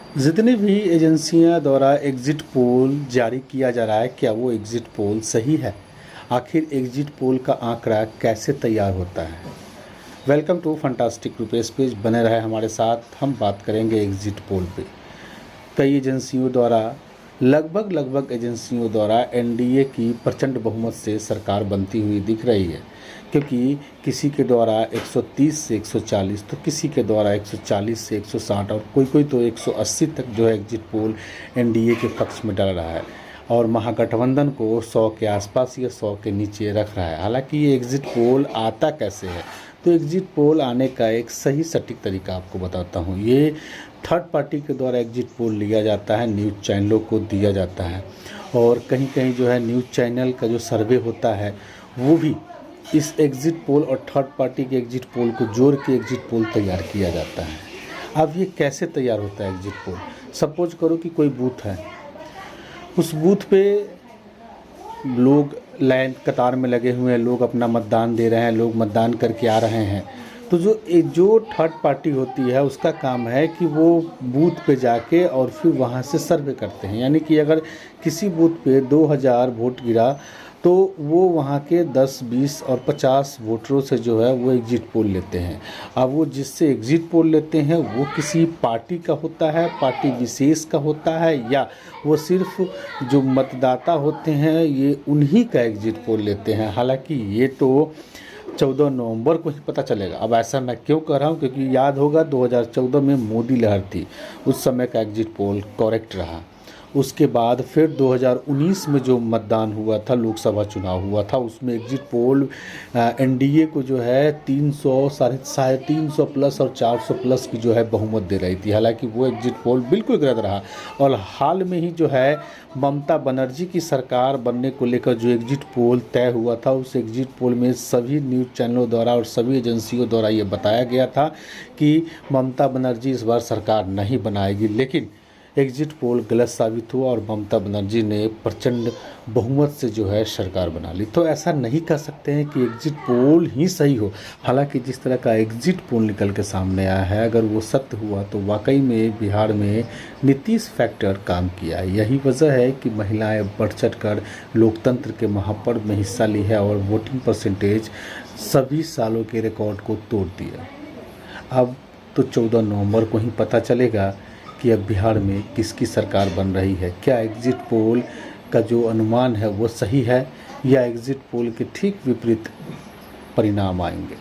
जितनी भी एजेंसियां द्वारा एग्ज़िट पोल जारी किया जा रहा है, क्या वो एग्ज़िट पोल सही है? आखिर एग्ज़िट पोल का आंकड़ा कैसे तैयार होता है? Welcome to fantastic rupees page, बने रहे हमारे साथ। हम बात करेंगे एग्ज़िट पोल पे। कई एजेंसियों द्वारा लगभग एजेंसियों द्वारा एनडीए की प्रचंड बहुमत से सरकार बनती हुई दिख रही है, क्योंकि किसी के द्वारा 130 से 140 तो किसी के द्वारा 140 से 160 और कोई तो 180 तक जो है एग्जिट पोल एनडीए के पक्ष में डाल रहा है और महागठबंधन को 100 के आसपास या 100 के नीचे रख रहा है। हालांकि ये एग्जिट पोल आता कैसे है, तो एग्जिट पोल आने का एक सही सटीक तरीका आपको बताता हूँ। ये थर्ड पार्टी के द्वारा एग्जिट पोल लिया जाता है, न्यूज़ चैनलों को दिया जाता है और कहीं कहीं जो है न्यूज़ चैनल का जो सर्वे होता है वो भी इस एग्जिट पोल और थर्ड पार्टी के एग्जिट पोल को जोड़ के एग्जिट पोल तैयार किया जाता है। अब ये कैसे तैयार होता है एग्जिट पोल? सपोज करो कि कोई बूथ है, उस बूथ पे लोग लाइन कतार में लगे हुए हैं, लोग अपना मतदान दे रहे हैं, लोग मतदान करके आ रहे हैं। तो जो थर्ड पार्टी होती है उसका काम है कि वो बूथ पे जाके और फिर वहाँ से सर्वे करते हैं। यानी कि अगर किसी बूथ पे 2000 वोट गिरा तो वो वहाँ के 10, 20 और 50 वोटरों से जो है वो एग्जिट पोल लेते हैं। अब वो जिससे एग्जिट पोल लेते हैं वो किसी पार्टी का होता है, पार्टी विशेष का होता है, या वो सिर्फ जो मतदाता होते हैं ये उन्हीं का एग्जिट पोल लेते हैं। हालांकि ये तो 14 नवंबर को ही पता चलेगा। अब ऐसा मैं क्यों कह रहा हूँ, क्योंकि याद होगा 2014 में मोदी लहर थी, उस समय का एग्जिट पोल करेक्ट रहा। उसके बाद फिर 2019 में जो मतदान हुआ था, लोकसभा चुनाव हुआ था, उसमें एग्जिट पोल एनडीए को जो है 300, साढ़े 300 प्लस और 400 प्लस की जो है बहुमत दे रही थी। हालांकि वो एग्जिट पोल बिल्कुल गलत रहा और हाल में ही जो है ममता बनर्जी की सरकार बनने को लेकर जो एग्जिट पोल तय हुआ था, उस एग्जिट पोल में सभी न्यूज़ चैनलों द्वारा और सभी एजेंसियों द्वारा ये बताया गया था कि ममता बनर्जी इस बार सरकार नहीं बनाएगी। लेकिन एग्जिट पोल गलत साबित हुआ और ममता बनर्जी ने प्रचंड बहुमत से जो है सरकार बना ली। तो ऐसा नहीं कह सकते हैं कि एग्जिट पोल ही सही हो। हालांकि जिस तरह का एग्जिट पोल निकल के सामने आया है, अगर वो सत्य हुआ तो वाकई में बिहार में नीतीश फैक्टर काम किया है। यही वजह है कि महिलाएं बढ़ चढ़ कर लोकतंत्र के महापर्व में हिस्सा ली है और वोटिंग परसेंटेज सभी सालों के रिकॉर्ड को तोड़ दिया। अब तो 14 नवंबर को ही पता चलेगा कि अब बिहार में किसकी सरकार बन रही है। क्या एग्जिट पोल का जो अनुमान है वो सही है या एग्जिट पोल के ठीक विपरीत परिणाम आएंगे।